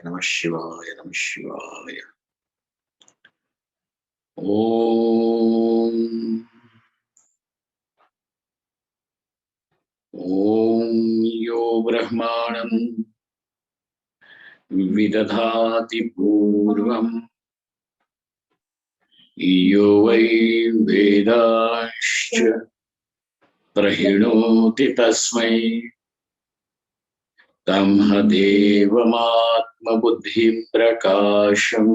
Namah Shivaya, Namah Shivaya. Om. Om Yo Brahmanam Vidadhati Purvam Yo Vai Vedascha Prahinoti Tasmai Tamha Devamatma Buddhi Prakasham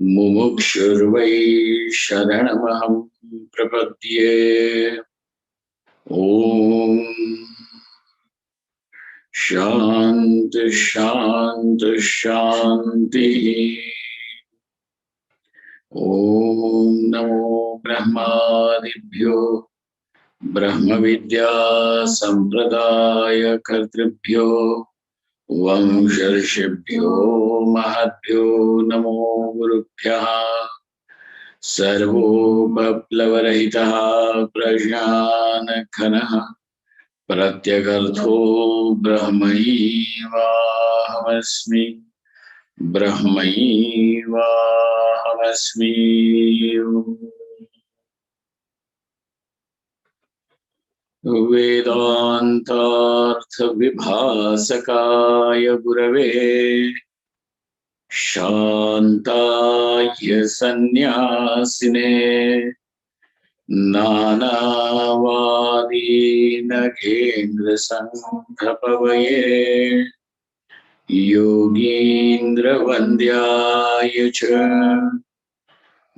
Mumukshurvai Sharanamaham Prapadye. Om Shanti Shanti Shanti. Om Namo Brahmadibhyo Brahma Vidya Sampradaya Kartribhyo Vamsharshibhyo Mahadbhyo Namo Gurubhyaha Sarvo Paplavarahitaha Prajnanakanaha Pratyagartho Brahmaivahamasmi Brahmaivahamasmi. Vedantartha Vibhasakaya Gurave Shantaya Sannyasine Nanavadi Nagendra Sanghapavaye Yogindra Vandyaya Cha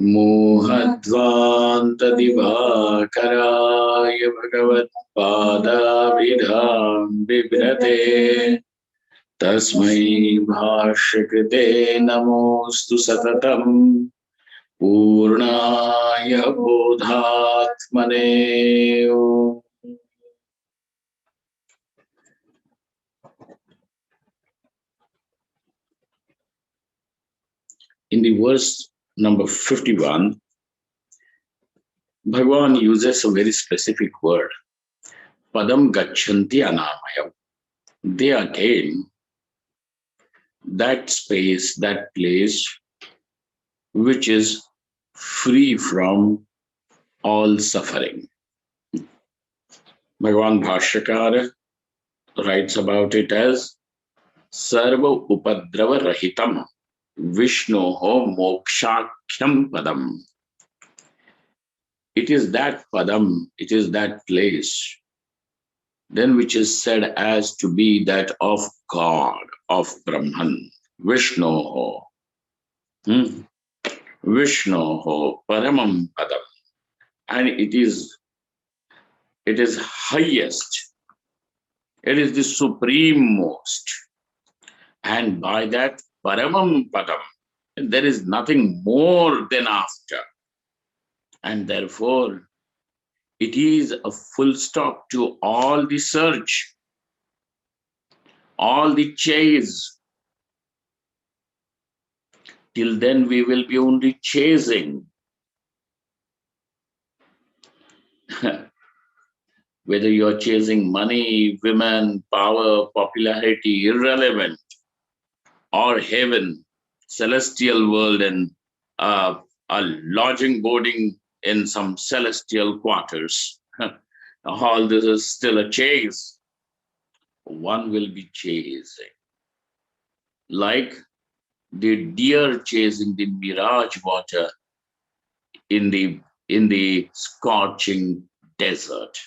Mohadvanta Divakaraya Bhagavat Pada Vidham Vibrate Tasmai Bhashyakate Namostu Satatam Purnaya Bodhatmane. In the verse number 51, Bhagavan uses a very specific word, Padam Gachanti Anamayam. They attain that space, that place, which is free from all suffering. Bhagavan Bhashyakara writes about it as Sarva Upadrava Rahitam Vishnoho Mokshakhyam Padam. It is that Padam, it is that place, then which is said as to be that of God, of Brahman, Vishnoho. Vishnoho Paramam Padam. And it is highest. It is the supreme most. And by that Paramam Padam, there is nothing more than after. And therefore, it is a full stop to all the search, all the chase. Till then, we will be only chasing. Whether you are chasing money, women, power, popularity, irrelevant, or heaven, celestial world, and a lodging, boarding in some celestial quarters. All this is still a chase. One will be chasing. Like the deer chasing the mirage water in the scorching desert.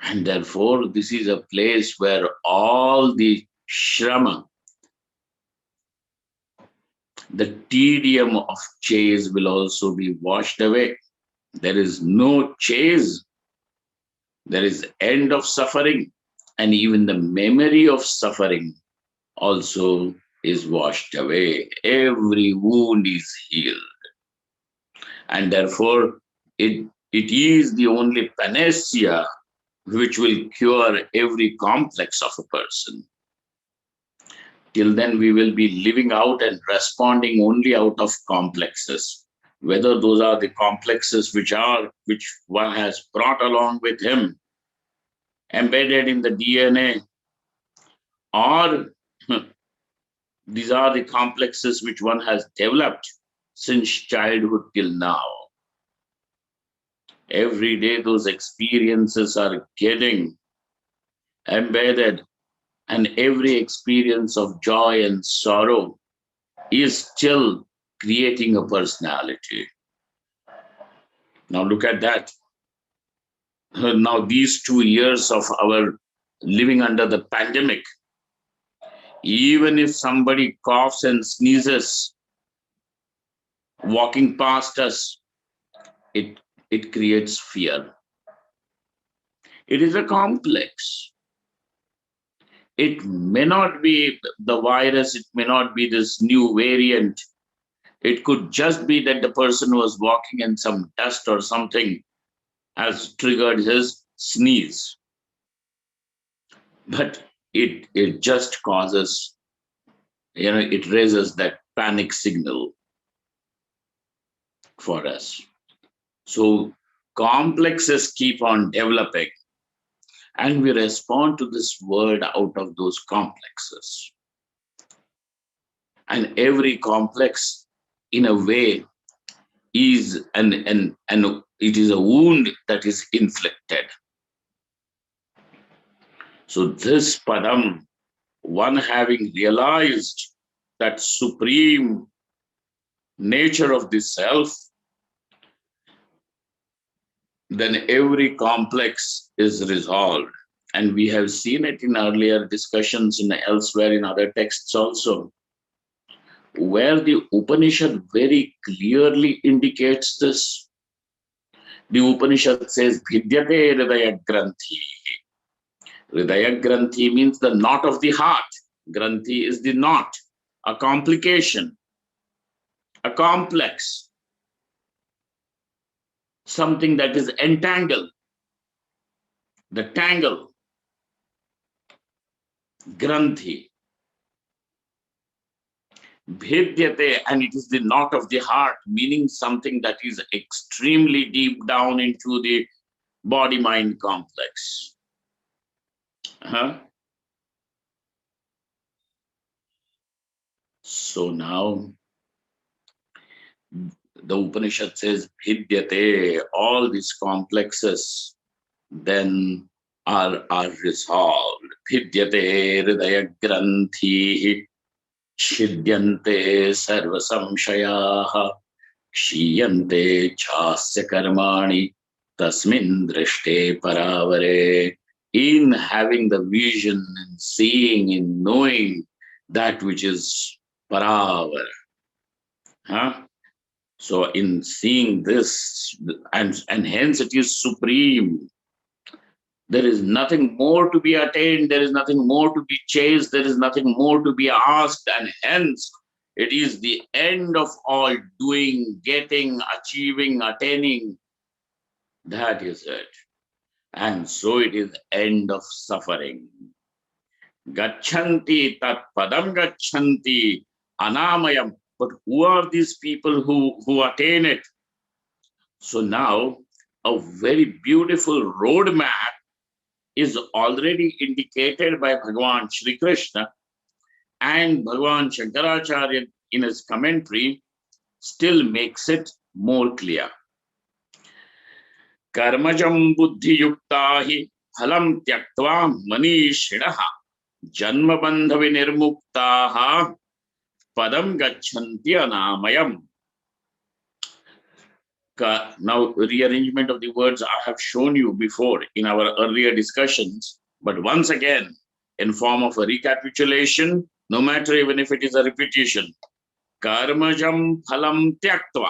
And therefore, this is a place where all the shrama, the tedium of chase will also be washed away. There is no chase. There is end of suffering, and even the memory of suffering also is washed away. Every wound is healed. And therefore, it is the only panacea which will cure every complex of a person. Till then, we will be living out and responding only out of complexes. Whether those are the complexes which one has brought along with him, embedded in the DNA, or these are the complexes which one has developed since childhood till now. Every day those experiences are getting embedded, and every experience of joy and sorrow is still creating a personality. Now look at that. Now these 2 years of our living under the pandemic, even if somebody coughs and sneezes walking past us, it creates fear. It is a complex. It may not be the virus, it may not be this new variant. It could just be that the person was walking and some dust or something has triggered his sneeze. But it just causes, it raises that panic signal for us. So complexes keep on developing, and we respond to this world out of those complexes. And every complex, in a way, is and it is a wound that is inflicted. So this padam, one having realized that supreme nature of the self, then every complex is resolved. And we have seen it in earlier discussions and elsewhere in other texts also, where the Upanishad very clearly indicates this. The Upanishad says, Vidyate Hridaya Granthi. Hridaya Granthi means the knot of the heart. Granthi is the knot, a complication, a complex, something that is entangled, the tangle, Granthi. Bhedyate, and it is the knot of the heart, meaning something that is extremely deep down into the body-mind complex. So now the Upanishad says, Bhidyate, all these complexes then are resolved. Bhidyate Hridaya Granthi. Shidyante sarva samshayaha kshiyante chasya karmani tasmin drishte paravare. In having the vision, in seeing, in knowing that which is paravara. So in seeing this, and hence it is supreme. There is nothing more to be attained. There is nothing more to be chased. There is nothing more to be asked. And hence, it is the end of all doing, getting, achieving, attaining. That is it. And so it is end of suffering. Gachanti tat padam gachanti anamayam. But who are these people who attain it? So now, a very beautiful roadmap is already indicated by Bhagavan Shri Krishna, and Bhagavan Shankaracharya in his commentary still makes it more clear. Karmajam buddhi yuktahi phalam tyaktva manishinaha janma bandhavi nirmuktaha padam gachanti anamayam. Now, rearrangement of the words I have shown you before in our earlier discussions, but once again, in form of a recapitulation, no matter even if it is a repetition. Karmajam phalam tyaktva.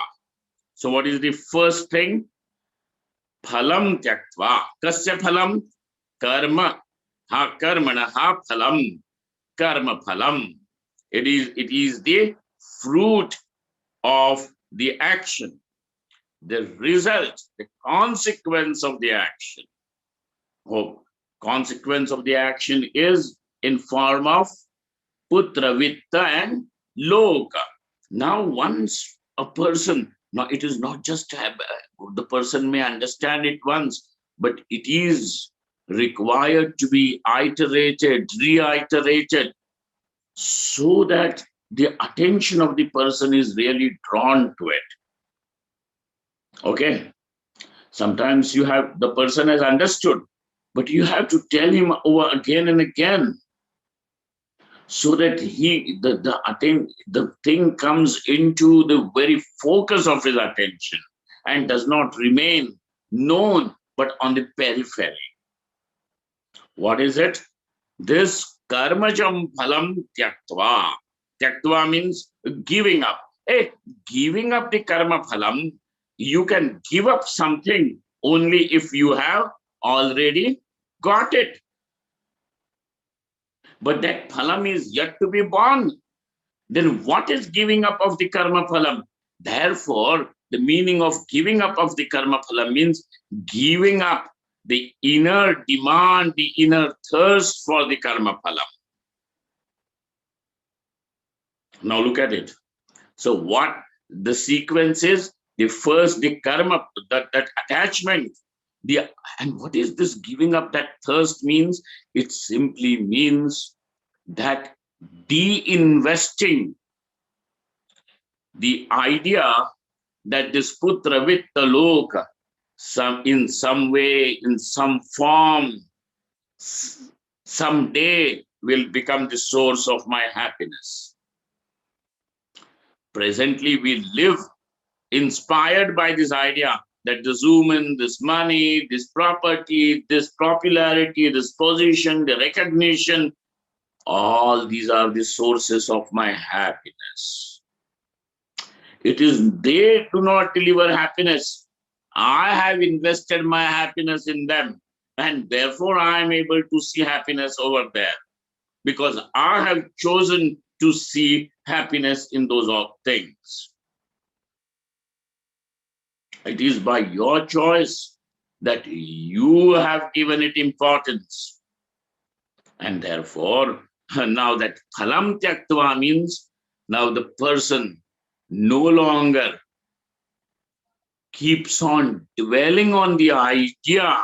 So what is the first thing? Phalam tyaktva. Kasya phalam? Karma. Ha karmana ha phalam. Karma phalam. It is the fruit of the action, the result, the consequence of the action. Consequence of the action is in form of putra, vitta, and loka. Now, once a person, now it is not just the person may understand it once, but it is required to be iterated, reiterated, so that the attention of the person is really drawn to it. Okay. Sometimes the person has understood, but you have to tell him over again and again, so that the thing comes into the very focus of his attention and does not remain known, but on the periphery. What is it? This karmajam phalam tyaktva. Tyaktva means giving up. Hey, giving up the karma phalam, you can give up something only if you have already got it. But that phalam is yet to be born. Then what is giving up of the karma phalam? Therefore, the meaning of giving up of the karma phalam means giving up the inner demand, the inner thirst for the karma phalam. Now look at it. So what the sequence is, the first, the karma, that attachment, and what is this giving up that thirst means? It simply means that de-investing the idea that this putra vitta loka, in some way, in some form, someday will become the source of my happiness. Presently, we live inspired by this idea that this woman, this money, this property, this popularity, this position, the recognition, all these are the sources of my happiness. It is they do not deliver happiness. I have invested my happiness in them, and therefore I am able to see happiness over there, because I have chosen to see happiness in those things. It is by your choice that you have given it importance. And therefore, now that phalam tyaktva means now the person no longer keeps on dwelling on the idea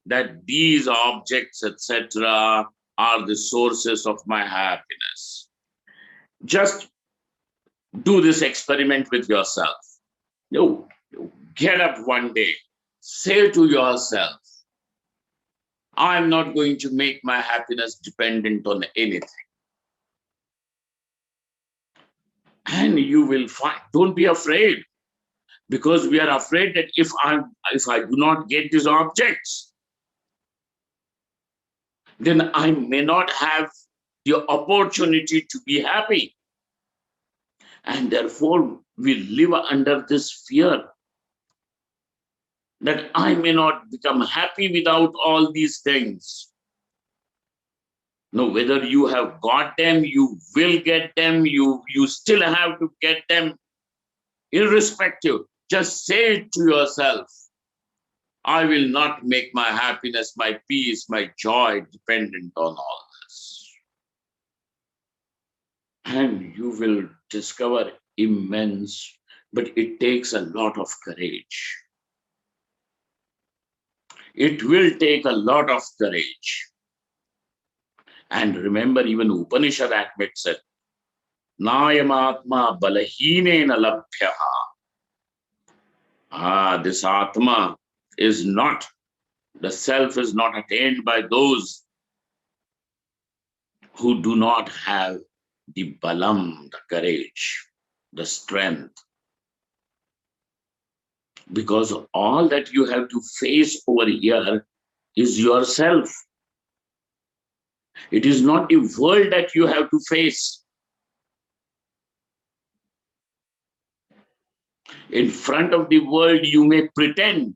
that these objects, etc., are the sources of my happiness. Just do this experiment with yourself. You get up one day, say to yourself, I'm not going to make my happiness dependent on anything. And you will find, don't be afraid, because we are afraid that if I do not get these objects, then I may not have the opportunity to be happy. And therefore, we live under this fear that I may not become happy without all these things. No, whether you have got them, you will get them, you still have to get them, irrespective. Just say it to yourself, I will not make my happiness, my peace, my joy dependent on all this. And you will discover immense, but it takes a lot of courage. It will take a lot of courage. And remember, even Upanishad admits it. Nayamatma balahinena labhyaha. This Atma is not, the self is not attained by those who do not have the balam, the courage, the strength. Because all that you have to face over here is yourself. It is not the world that you have to face. In front of the world, you may pretend.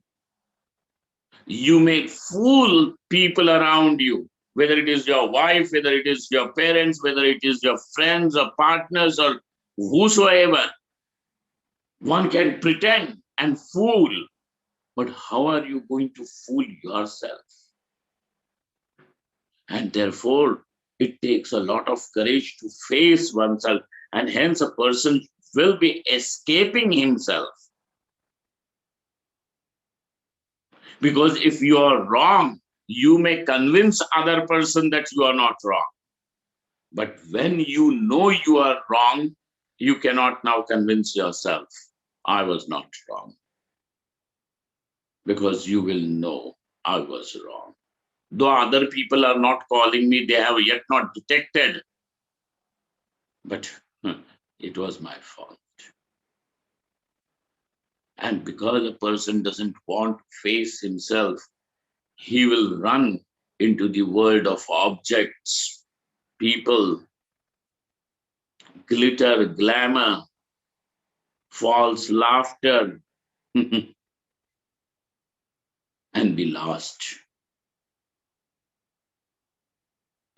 You may fool people around you, whether it is your wife, whether it is your parents, whether it is your friends or partners or whosoever. One can pretend and fool, but how are you going to fool yourself? And therefore, it takes a lot of courage to face oneself, and hence a person will be escaping himself. Because if you are wrong, you may convince other person that you are not wrong. But when you know you are wrong, you cannot now convince yourself, I was not wrong. Because you will know I was wrong. Though other people are not calling me, they have yet not detected. But it was my fault. And because a person doesn't want to face himself, he will run into the world of objects, people, glitter, glamour, false laughter, and be lost.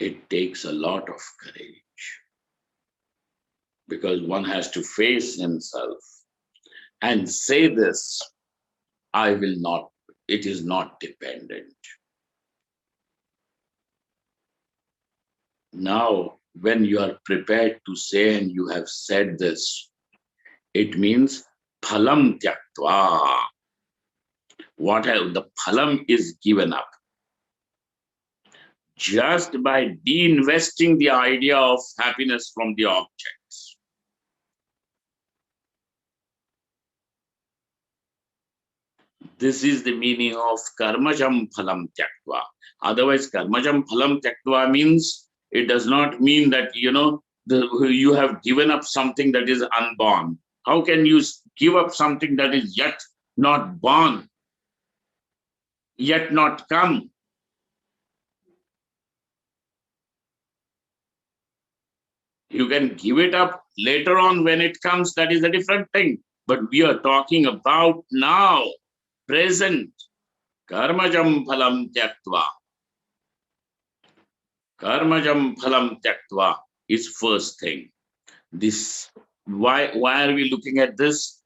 It takes a lot of courage because one has to face himself and say this, I will not, it is not dependent. Now, when you are prepared to say and you have said this, it means phalam tyaktva. Whatever the phalam is given up. Just by de-investing the idea of happiness from the objects. This is the meaning of karmajam phalam tyaktva. Otherwise, karmajam phalam tyaktva means, it does not mean that, you have given up something that is unborn. How can you give up something that is yet not born, yet not come? You can give it up later on when it comes, that is a different thing. But we are talking about now, present. Karmajam phalam tyaktva. Karmajam phalam tyaktva is first thing. This, why are we looking at this?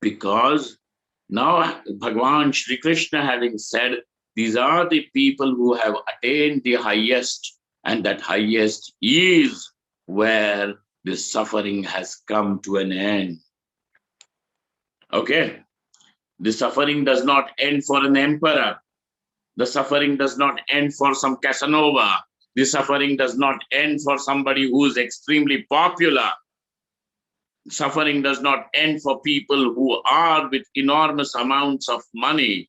Because now Bhagavan Shri Krishna having said, these are the people who have attained the highest, and that highest is where the suffering has come to an end. Okay? The suffering does not end for an emperor. The suffering does not end for some Casanova. The suffering does not end for somebody who is extremely popular. Suffering does not end for people who are with enormous amounts of money.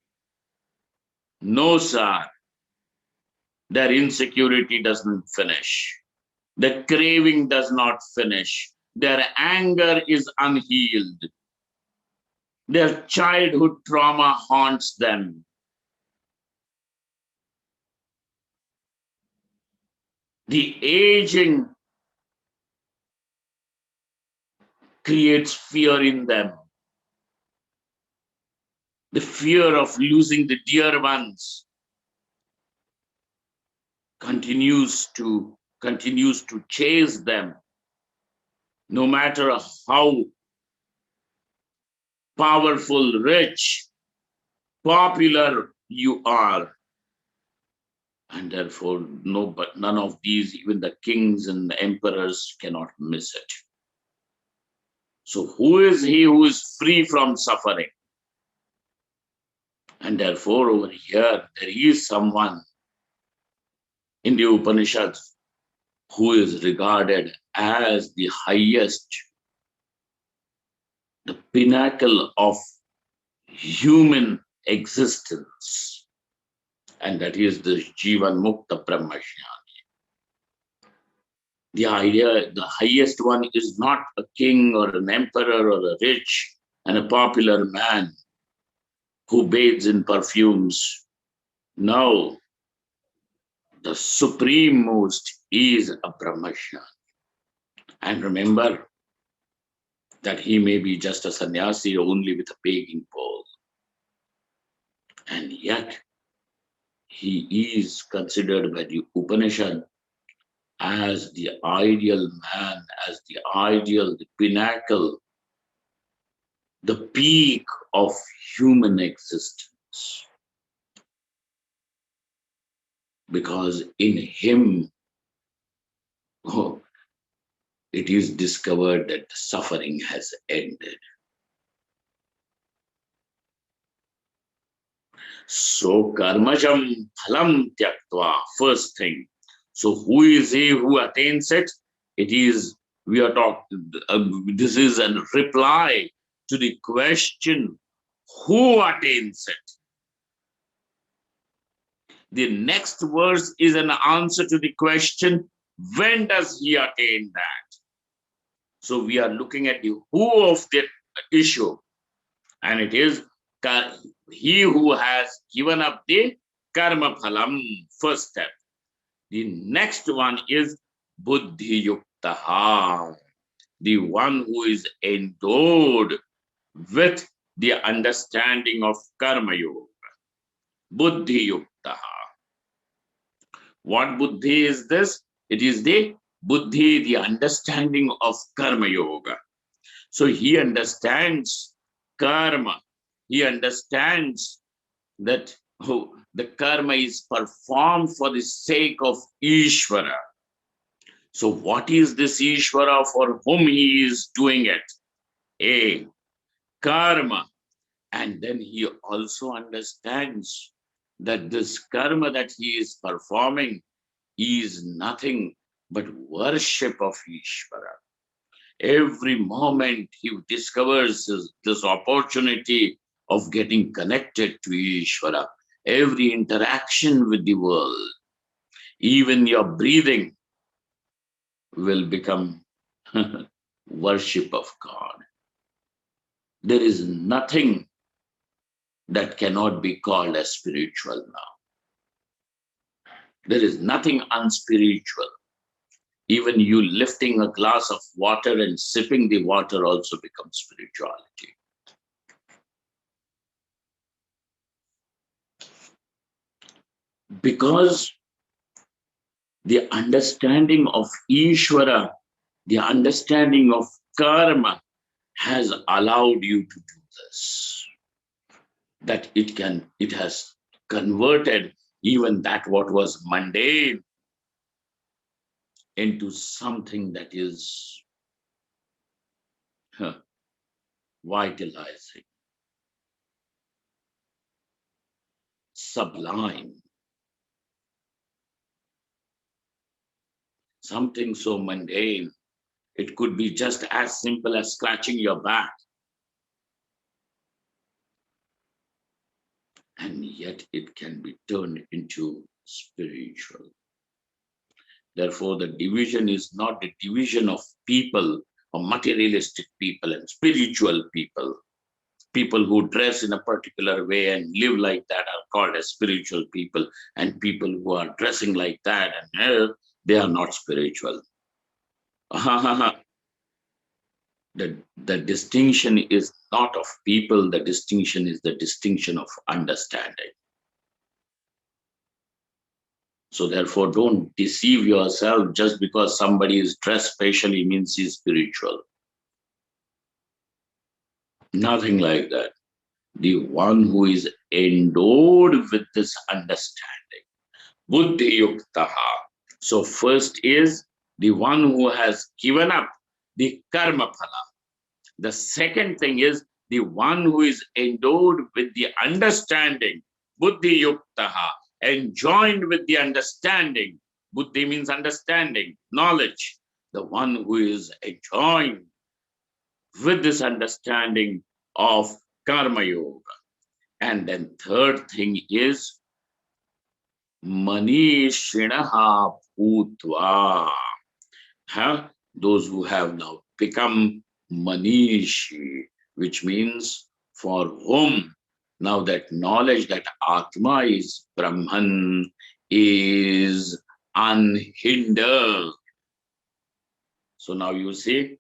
No, sir. Their insecurity doesn't finish. The craving does not finish. Their anger is unhealed. Their childhood trauma haunts them. The aging creates fear in them. The fear of losing the dear ones continues to chase them, no matter how powerful, rich, popular you are. And therefore, none of these, even the kings and the emperors, cannot miss it. So who is he who is free from suffering? And therefore, over here, there is someone in the Upanishads who is regarded as the highest, the pinnacle of human existence. And that is the Jivan Mukta Brahmajnani. The idea, the highest one is not a king or an emperor or a rich and a popular man who bathes in perfumes. No, the supreme most is a Brahmajnani. And remember that he may be just a sannyasi only with a begging bowl. And yet, he is considered by the Upanishad as the ideal man, as the ideal, the pinnacle, the peak of human existence. Because in him, it is discovered that the suffering has ended. So karmajam phalam tyaktva, first thing. So who is he who attains it? It is, we are talking, this is a reply to the question, who attains it? The next verse is an answer to the question, when does he attain that? So we are looking at the who of the issue, and it is he who has given up the karma phalam, first step. The next one is buddhi yuktaha, the one who is endowed with the understanding of karma yoga. Buddhi yuktaha. What buddhi is this? It is the buddhi, the understanding of karma yoga. So he understands karma. He understands that the karma is performed for the sake of Ishvara. So what is this Ishvara for whom he is doing it? A karma. And then he also understands that this karma that he is performing is nothing but worship of Ishvara. Every moment he discovers this opportunity of getting connected to Ishvara. Every interaction with the world, even your breathing, will become worship of God. There is nothing that cannot be called as spiritual now. There is nothing unspiritual. Even you lifting a glass of water and sipping the water also becomes spirituality. Because the understanding of Ishvara, the understanding of karma has allowed you to do this. That it has converted even that what was mundane into something that is vitalizing, sublime. Something so mundane, it could be just as simple as scratching your back. And yet it can be turned into spiritual. Therefore, the division is not the division of people or materialistic people and spiritual people. People who dress in a particular way and live like that are called as spiritual people, and people who are dressing like that and they are not spiritual. The distinction is not of people, the distinction is the distinction of understanding. So therefore, don't deceive yourself just because somebody is dressed specially means he's spiritual. Nothing like that. The one who is endowed with this understanding, buddhi yuktaha. So first is the one who has given up the karma phala. The second thing is the one who is endowed with the understanding, buddhi yuktaha, and joined with the understanding. Buddhi means understanding, knowledge. The one who is joined with this understanding of karma yoga. And then third thing is manishinaha bhutva. Those who have now become manishi, which means for whom now that knowledge that Atma is Brahman is unhindered. So now you see,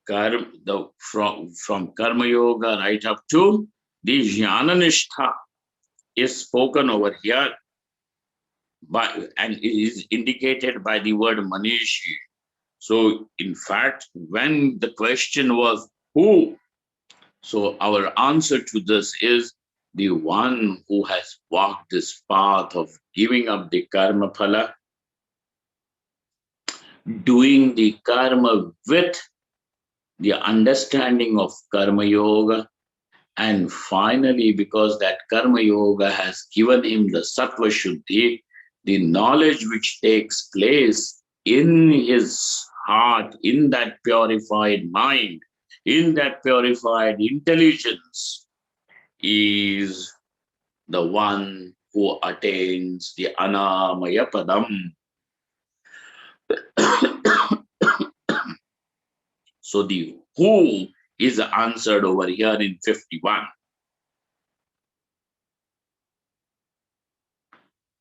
from Karma Yoga right up to the Jnana is spoken over here and it is indicated by the word Manishi. So in fact, when the question was who, so our answer to this is the one who has walked this path of giving up the karma phala, doing the karma with the understanding of karma yoga, And finally, because that Karma Yoga has given him the Sattva Shuddhi, the knowledge which takes place in his heart, in that purified mind, in that purified intelligence, is the one who attains the Anamaya Padam. So the who is answered over here in 51.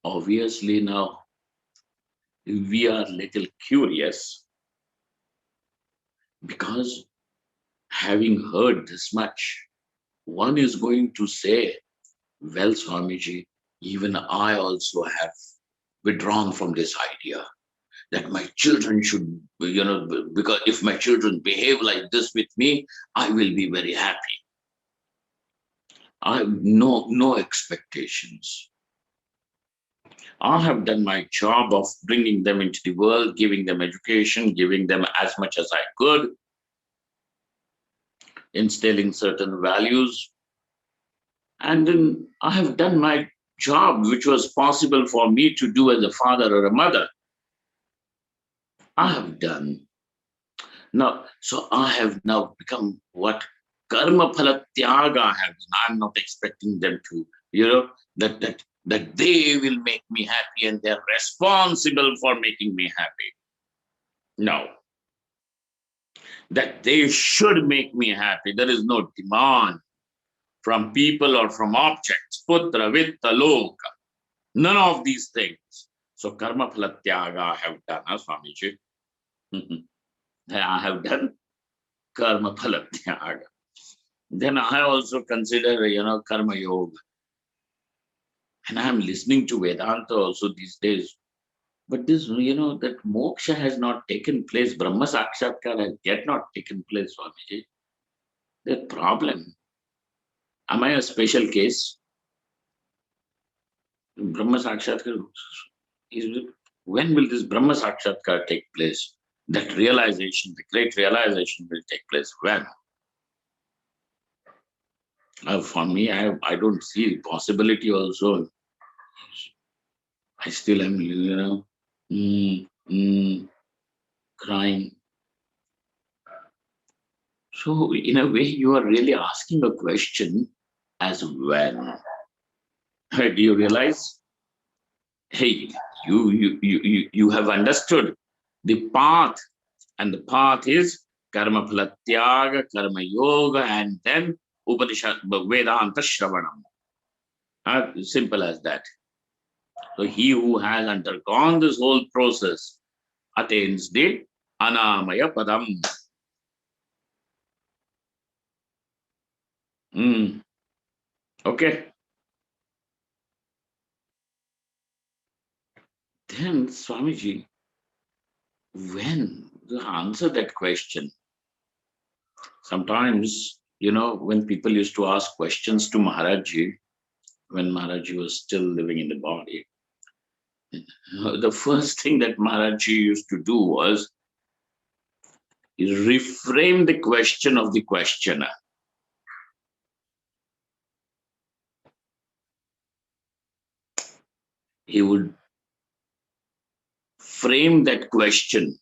Obviously now we are little curious, because having heard this much, one is going to say, well, Swamiji, even I also have withdrawn from this idea that my children should, because if my children behave like this with me, I will be very happy. I have no expectations. I have done my job of bringing them into the world, giving them education, giving them as much as I could, instilling certain values. And then I have done my job, which was possible for me to do as a father or a mother. I have done. Now, so I have now become what karma phala tyaga I have done. I'm not expecting them to, that they will make me happy and they're responsible for making me happy. No. That they should make me happy. There is no demand from people or from objects. Putra, vitta, loka. None of these things. So karma phala tyaga I have done, Swamiji. I have done karma phala tyaga. Then I also consider, karma yoga. And I am listening to Vedanta also these days. But this, that moksha has not taken place. Brahma Sakshatkar has yet not taken place, Swamiji. The problem. Am I a special case? Brahma Sakshatkar, when will this Brahma Sakshatkar take place? That realization, the great realization will take place when? For me, I don't see the possibility also. I still am, crying. So in a way, you are really asking a question as when. Do you realize? Hey, you have understood the path, and the path is karma phala tyaga, karma yoga, and then Upanishad Vedanta Shravanam. Simple as that. So he who has undergone this whole process attains the Anamaya Padam. Okay. Then, Swamiji, when to answer that question? Sometimes, when people used to ask questions to Maharajji, when Maharajji was still living in the body, the first thing that Maharajji used to do was reframe the question of the questioner. He would frame that question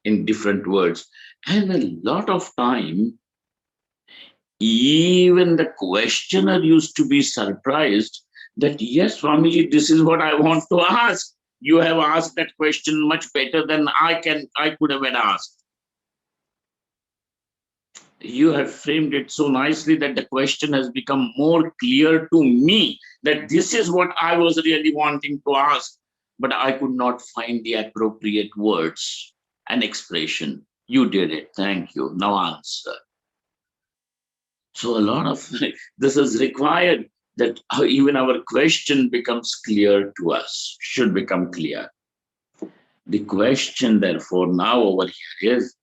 in different words. And a lot of time, even the questioner used to be surprised that, yes, Swamiji, this is what I want to ask. You have asked that question much better than I could have asked. You have framed it so nicely that the question has become more clear to me that this is what I was really wanting to ask, but I could not find the appropriate words and expression. You did it. Thank you. Now answer. So a lot of this is required, that even our question becomes clear to us, should become clear. The question, therefore, now over here is,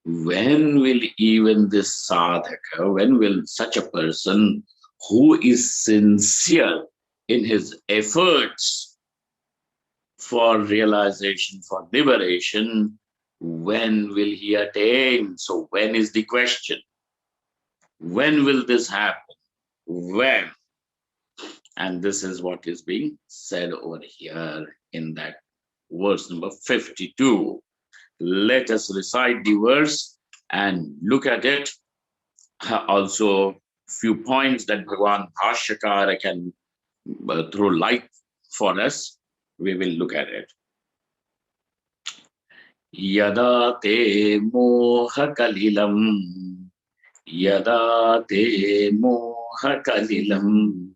when will even this sadhaka, when will such a person who is sincere in his efforts for realization, for liberation, when will he attain? So when is the question? When will this happen? when, and this is what is being said over here in that verse number 52. Let us recite the verse and look at it. Also, few points that Bhagavan Bhashyakara can throw light for us. We will look at it. Yada te moha kalilam, yada te moha kalilam,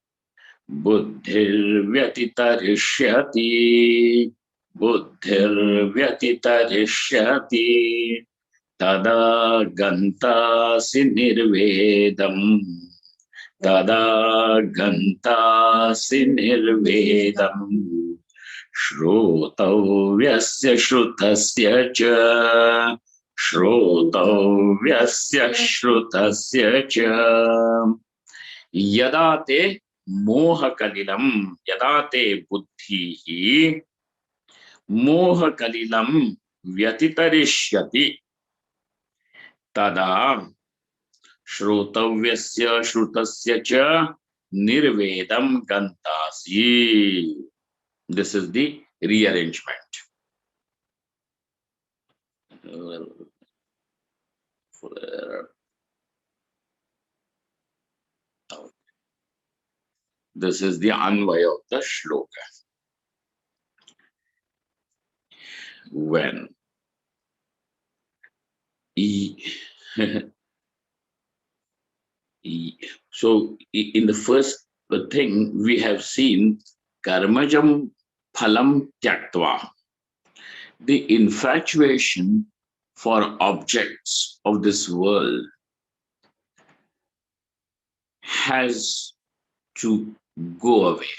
buddhir vyatitarishyati, buddhir vyatitarishyati, tada gantasi nirvedam, tada gantasi nirvedam. Shrotavyasya shrutasya cha, shrotavyasya shrutasya cha, yadate moha kalilam, yadate buddhihi, moha kalilam vyatitarishyati, tada shrotavyasya shrutasya cha nirvedam gantasi. This is the rearrangement. This is the Anvaya of the shloka. When so in the first thing we have seen karmajam phalam tyaktva, the infatuation for objects of this world has to go away,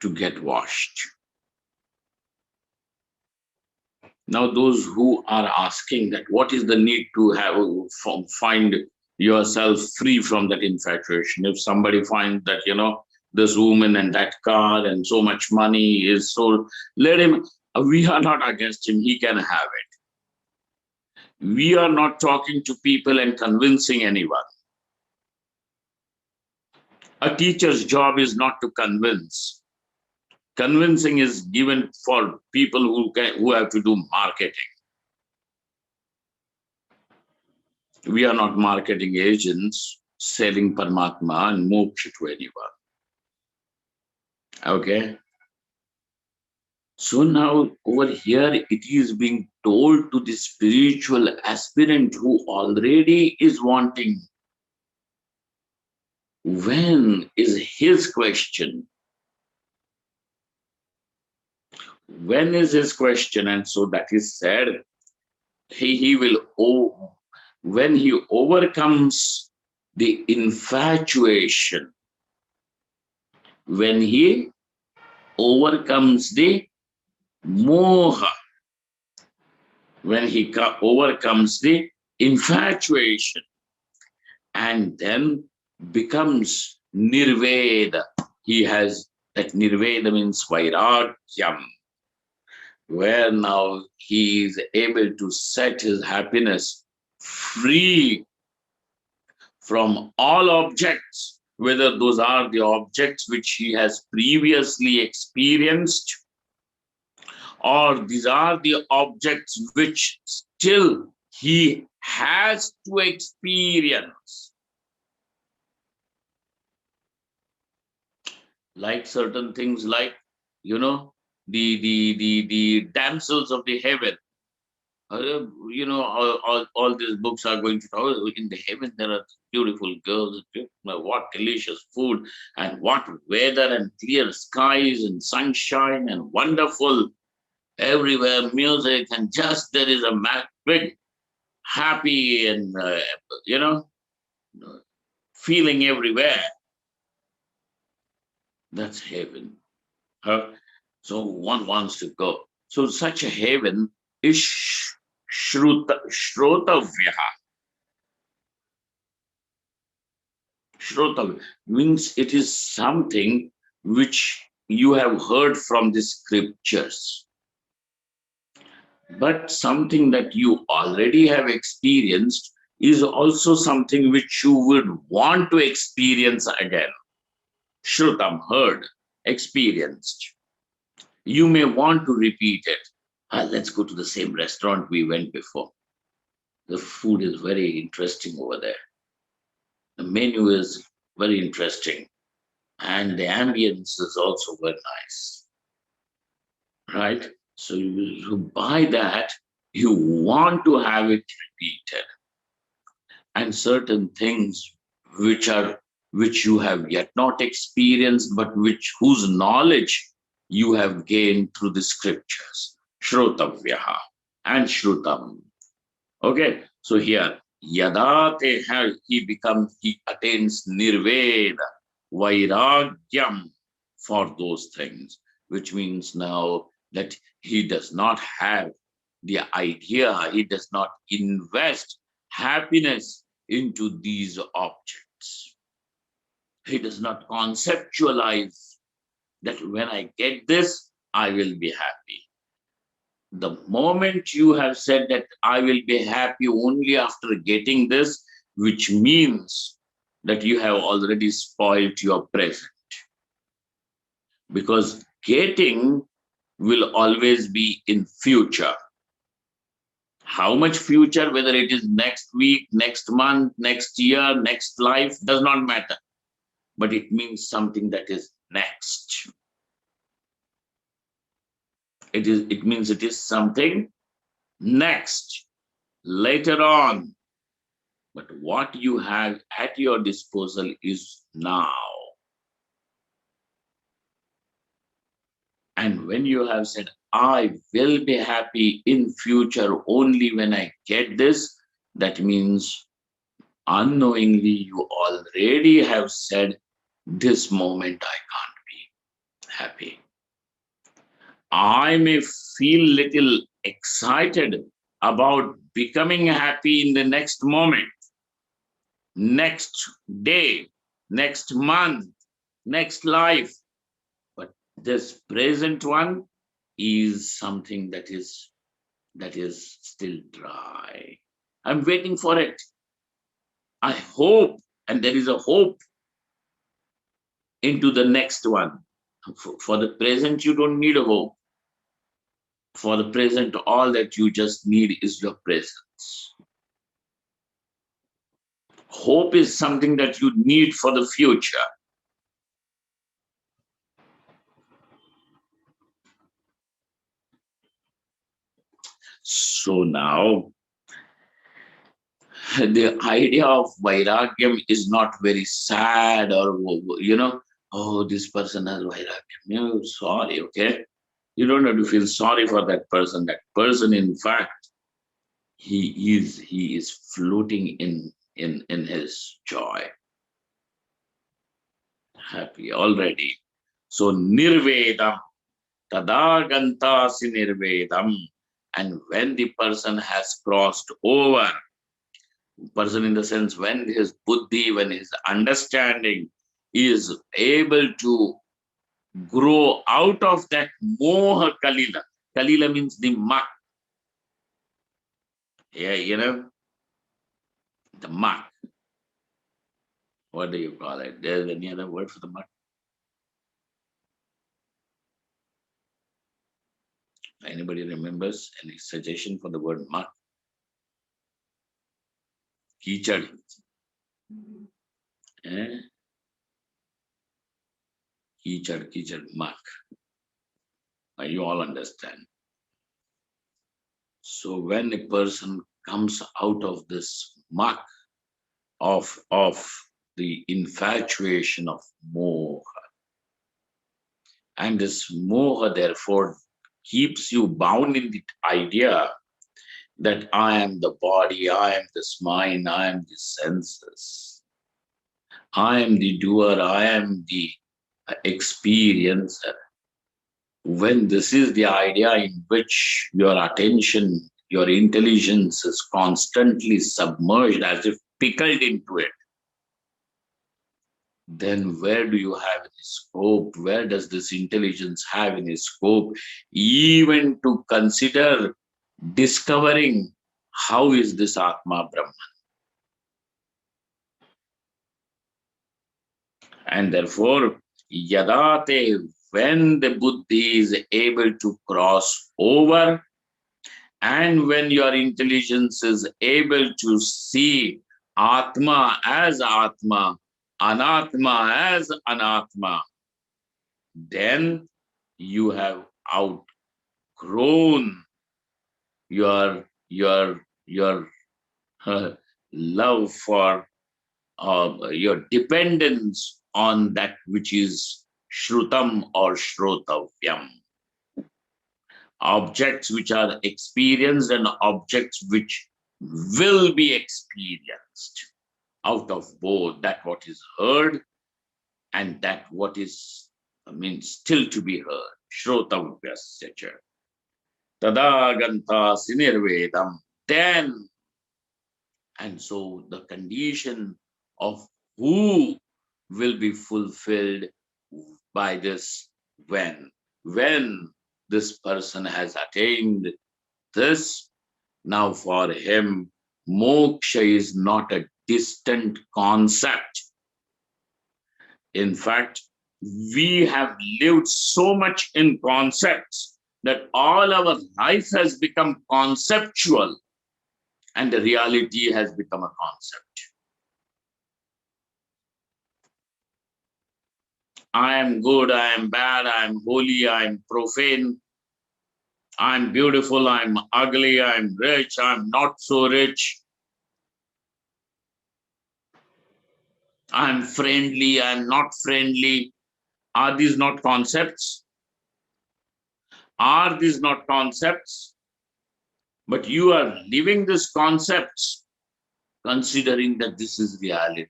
to get washed. Now those who are asking that what is the need to find yourself free from that infatuation? If somebody finds that, this woman and that car and so much money is so, let him, we are not against him, he can have it. We are not talking to people and convincing anyone. A teacher's job is not to convince. Convincing is given for people who have to do marketing. We are not marketing agents selling Paramatma and moksha to anyone. Okay. So now over here it is being told to the spiritual aspirant who already is wanting. When is his question? When is his question? And so that is said, he will, when he overcomes the infatuation, when he overcomes the moha, when he overcomes the infatuation and then becomes nirveda, he has that nirveda means vairagyam, where now he is able to set his happiness free from all objects, whether those are the objects which he has previously experienced, or these are the objects which still he has to experience. Like certain things like, the damsels of the heaven. All these books are going to talk. In the heaven, there are beautiful girls. What delicious food, and what weather, and clear skies, and sunshine, and wonderful everywhere music, and just there is a big happy and feeling everywhere. That's heaven. So one wants to go. So such a heaven is shrotavya. Shrotavya means it is something which you have heard from the scriptures, but something that you already have experienced, is also something which you would want to experience again. Shrutam, heard, experienced. You may want to repeat it. Let's go to the same restaurant we went before. The food is very interesting over there. The menu is very interesting. And the ambience is also very nice. Right? So you buy that, you want to have it repeated. And certain things which you have yet not experienced, but whose knowledge you have gained through the scriptures. Shrotavyaha and Shrutam. Okay, so here, Yada he attains Nirveda, Vairagyam for those things, which means now that he does not have the idea, he does not invest happiness into these objects. He does not conceptualize that when I get this, I will be happy. The moment you have said that I will be happy only after getting this, which means that you have already spoiled your present. Because getting will always be in future. How much future, whether it is next week, next month, next year, next life, does not matter. But it means something that is next. It means it is something next, later on. But what you have at your disposal is now. And when you have said, I will be happy in future only when I get this, that means unknowingly you already have said, this moment I can't be happy. I may feel little excited about becoming happy in the next moment, next day, next month, next life. But this present one is something that is still dry. I'm waiting for it. I hope, and there is a hope into the next one. For the present, you don't need a hope. For the present, all that you just need is your presence. Hope is something that you need for the future. So now, the idea of Vairagyam is not very sad or, oh, this person has Vairagyam. No, sorry, okay? You don't have to feel sorry for that person. That person, in fact, he is floating in his joy. Happy already. So nirvedam, tadagantasi nirvedam. And when the person has crossed over, person in the sense when his buddhi, when his understanding is able to grow out of that moha kalila. Kalila means the muck. Yeah, the muck. What do you call it? There's any other word for the muck? Anybody remembers any suggestion for the word muck? Kichad. Kichad, muck. You all understand. So when a person comes out of this muck of the infatuation of moha, and this moha therefore keeps you bound in the idea that I am the body, I am this mind, I am the senses, I am the doer, I am the experiencer. When this is the idea in which your attention, your intelligence is constantly submerged as if pickled into it, then where do you have any scope? Where does this intelligence have any scope even to consider discovering how is this Atma Brahman? And therefore, yadate, when the buddhi is able to cross over, and when your intelligence is able to see Atma as Atma, Anatma as Anatma, then you have outgrown your love for your dependence on that which is shrutam or shrotavyam, objects which are experienced and objects which will be experienced. Out of both, that what is heard and that what is, still to be heard. Shrotavyasya cha. Tada ganta sinirvedam. Then, and so the condition of who will be fulfilled by this when this person has attained this, now for him moksha is not a distant concept. In fact, we have lived so much in concepts that all our life has become conceptual and the reality has become a concept. I am good, I am bad, I am holy, I am profane, I am beautiful, I am ugly, I am rich, I am not so rich, I am friendly, I am not friendly. Are these not concepts? Are these not concepts? But you are living these concepts considering that this is reality.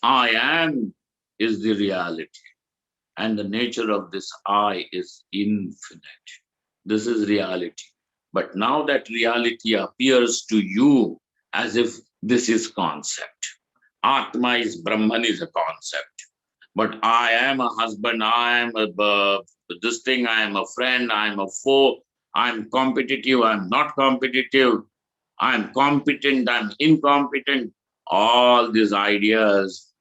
I am is the reality. And the nature of this I is infinite. This is reality. But now that reality appears to you as if this is concept. Atma is Brahman is a concept. But I am a husband, I am this thing, I am a friend, I am a foe, I am competitive, I am not competitive, I am competent, I am incompetent. All these ideas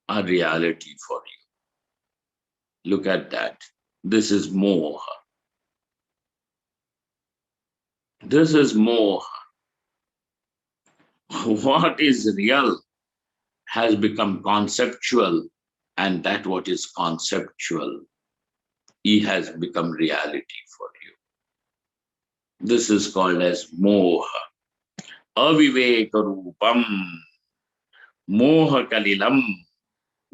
are reality for you. Look at that. This is moha. This is moha. What is real has become conceptual, and that what is conceptual, it has become reality for you. This is called as moha. Aviveka rupam. Moha kalilam.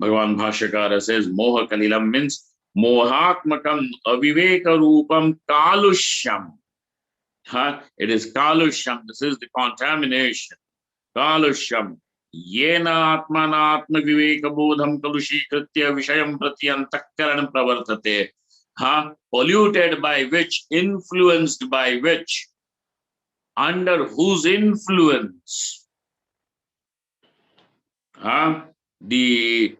Bhagavan Bhashyakara says moha kalilam means mohatmakam aviveka rupam kalushyam. It is kalushyam. This is the contamination. Kalushyam. Yena atmana atma viveka bodham kalushikritya vishayam prati antakaranam pravartate. Polluted by which, influenced by which, under whose influence the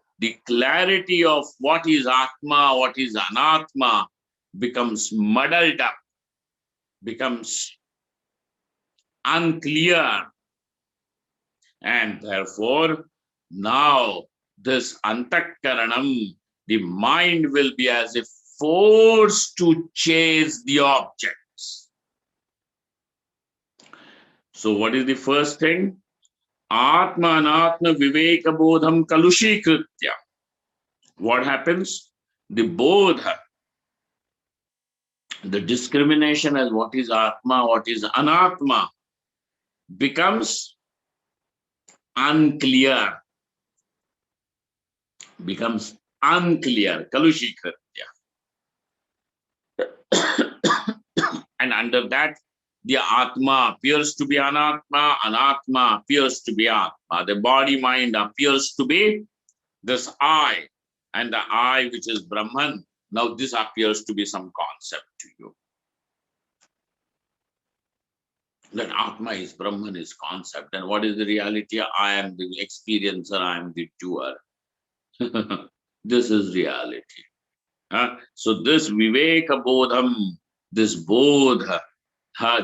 clarity of what is Atma, what is Anatma becomes muddled up, becomes unclear. And therefore, now this antakaranam, the mind will be as if forced to chase the objects. So what is the first thing? Atma anatma viveka bodham kalushikritya. What happens? The bodha, the discrimination as what is Atma, what is Anatma, becomes unclear. Becomes unclear. Kalushikritya. And under that, the Atma appears to be Anatma, Anatma appears to be Atma. The body mind appears to be this I, and the I which is Brahman. Now this appears to be some concept to you. That Atma is Brahman is concept. And what is the reality? I am the experiencer, I am the doer. This is reality. So this Viveka Bodham, this Bodha,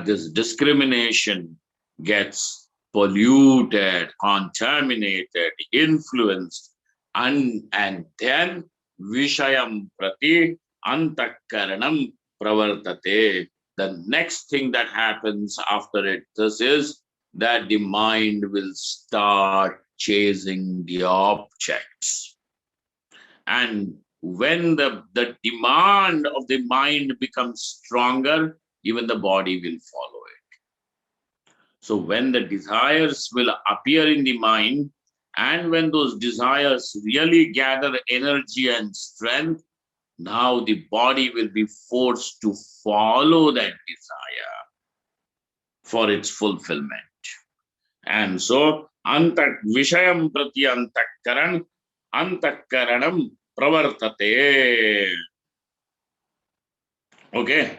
this discrimination gets polluted, contaminated, influenced, and then Vishayam Prati Antakaranam Pravartate. The next thing that happens after it, this is that the mind will start chasing the objects. And when the demand of the mind becomes stronger, even the body will follow it. So when the desires will appear in the mind, and when those desires really gather energy and strength, now the body will be forced to follow that desire for its fulfillment. And so, Vishayam Prati Antakaranam Pravartate. Okay.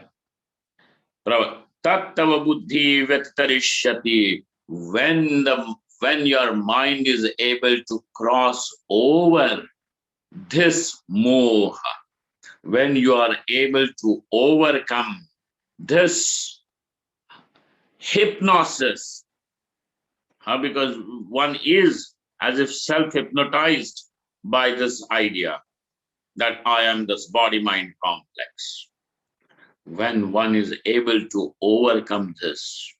Tattava Buddhi Vyatarishyati. When your mind is able to cross over this moha, when you are able to overcome this hypnosis, because one is as if self-hypnotized by this idea that I am this body-mind complex. When one is able to overcome this,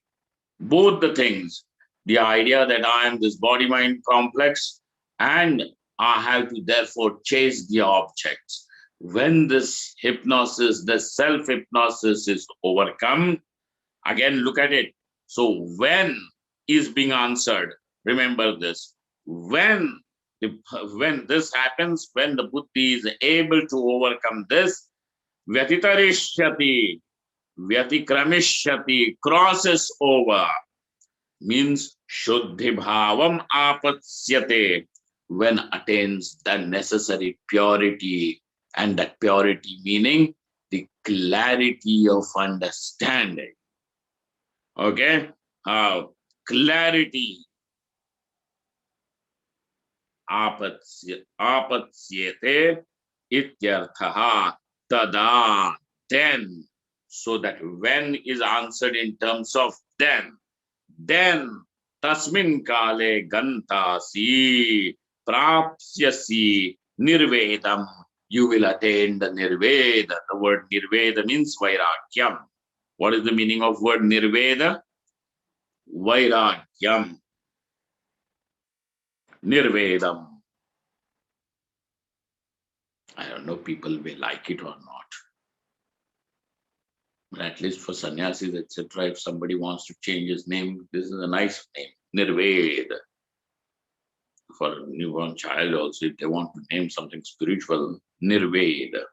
both the things, the idea that I am this body-mind complex and I have to therefore chase the objects. When this hypnosis, the self-hypnosis is overcome, again, look at it. So when is being answered, remember this. When this happens, when the buddhi is able to overcome this, vyatitarishyati, vyatikramishyati, crosses over, means shuddhi bhavam apatsyate, when attains the necessary purity, and that purity meaning the clarity of understanding. Okay, clarity, apatyate ityarthaha, tada, then. So that when is answered in terms of then tasmin kale gantasi prapsyasi nirvedam, you will attain the nirveda. The word nirveda means vairagyam. What is the meaning of word nirveda? Vairagyam. Nirvedam. I don't know, people may like it or not. But at least for sannyasis, etc., if somebody wants to change his name, this is a nice name. Nirveda. For a newborn child also, if they want to name something spiritual, Nirveda.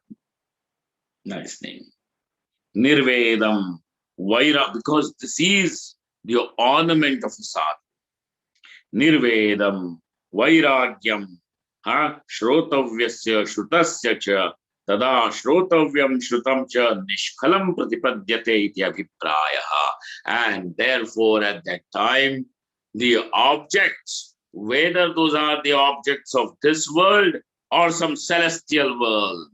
Nice name. Nirvedam. Vaira, because this is the ornament of the sadhu. Nirvedam. Vairagyam. Shrotavyasya shrutasya cha tada shrotavyam shrutam cha nishkalam pratipadyate iti abhiprayaha. And therefore at that time, the objects, whether those are the objects of this world or some celestial world,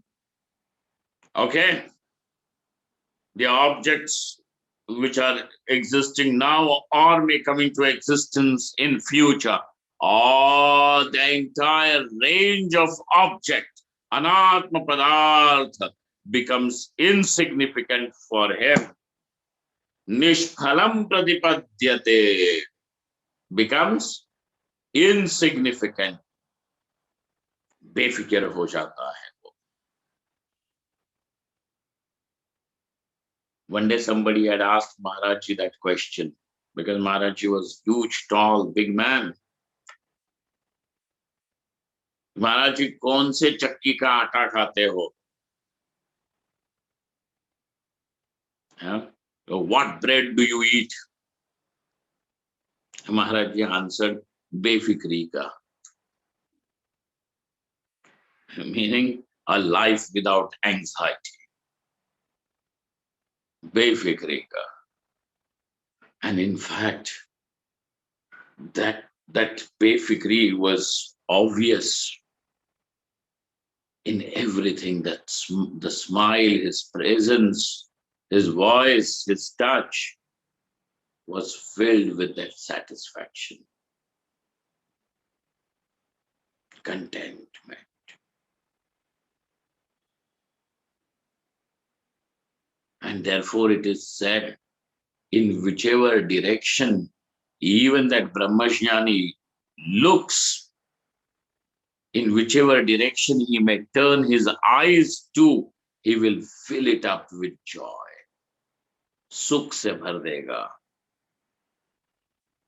okay, the objects which are existing now or may come into existence in future, or the entire range of object, anatma padartha, becomes insignificant for him. Nishkalam pratipadyate, becomes insignificant. बेफिक्र हो जाता है वो. One day somebody had asked Maharaj Ji that question, because Maharaj Ji was huge, tall, big man. महाराज जी कौन से चक्की का आटा खाते हो? So what bread do you eat? Maharaj ji answered, बेफिक्री का, meaning a life without anxiety. बेफिक्री का. And in fact, that बेफिक्री was obvious in everything. That the smile, his presence, his voice, his touch. was filled with that satisfaction, contentment. And therefore it is said, in whichever direction even that Brahmajnani looks, in whichever direction he may turn his eyes to, he will fill it up with joy. सुख से भर देगा.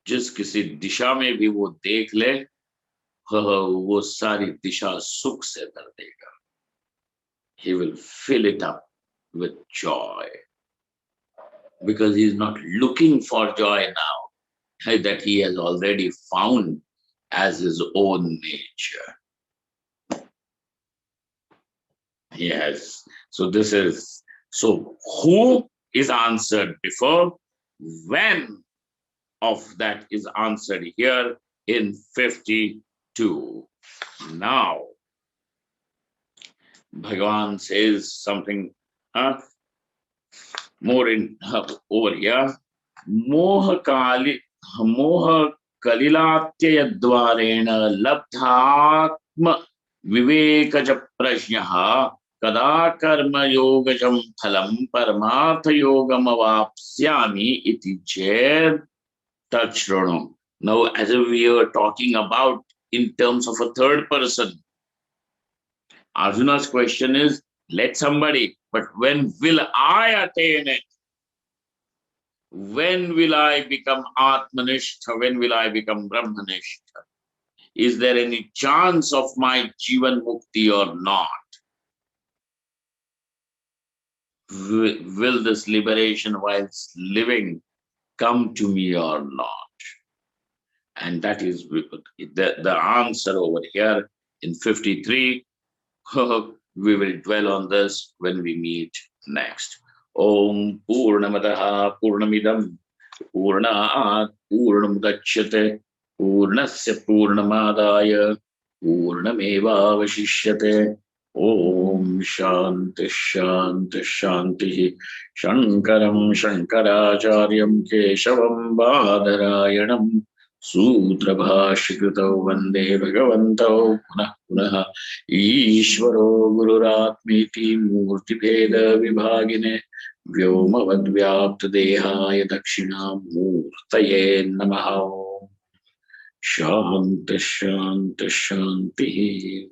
जिस किसी दिशा में भी वो देख ले, वो सारी दिशा सुख से भर देगा. He will fill it up with joy, because he is not looking for joy now, that he has already found as his own nature. Yes. So this is, so who is answered before, when of that is answered here in 52. Now, Bhagavan says something more in over here. Moha kalilatyayadvarena labdhatma vivekaja prajnaha kada karma yogajam phalam paramartha yogam avapsyami iti ched tachronam. Now, as if we are talking about in terms of a third person, Arjuna's question is, let somebody, but when will I attain it? When will I become Atmanishtha? When will I become Brahmanishtha? Is there any chance of my Jivan Mukti or not? Will this liberation whilst living come to me or not? And that is the answer over here in 53. We will dwell on this when we meet next. Om Purnamadaha Purnamidam Purnat Purnamudachyate Purnasya Purnamadaya Purnameva Vashishyate. Om Shanti Shanti Shanti. Shankaram Shankaracharyam Keshavam Badarayanam Sutra Bhashikritau Vande Bhagavantau Punah Punah Ishvaro Gururatmiti Murti Veda Vibhagine Vyomavad Vyapta Dehaya Dakshina Murtaye Namaha. Shanti Shanti Shanti.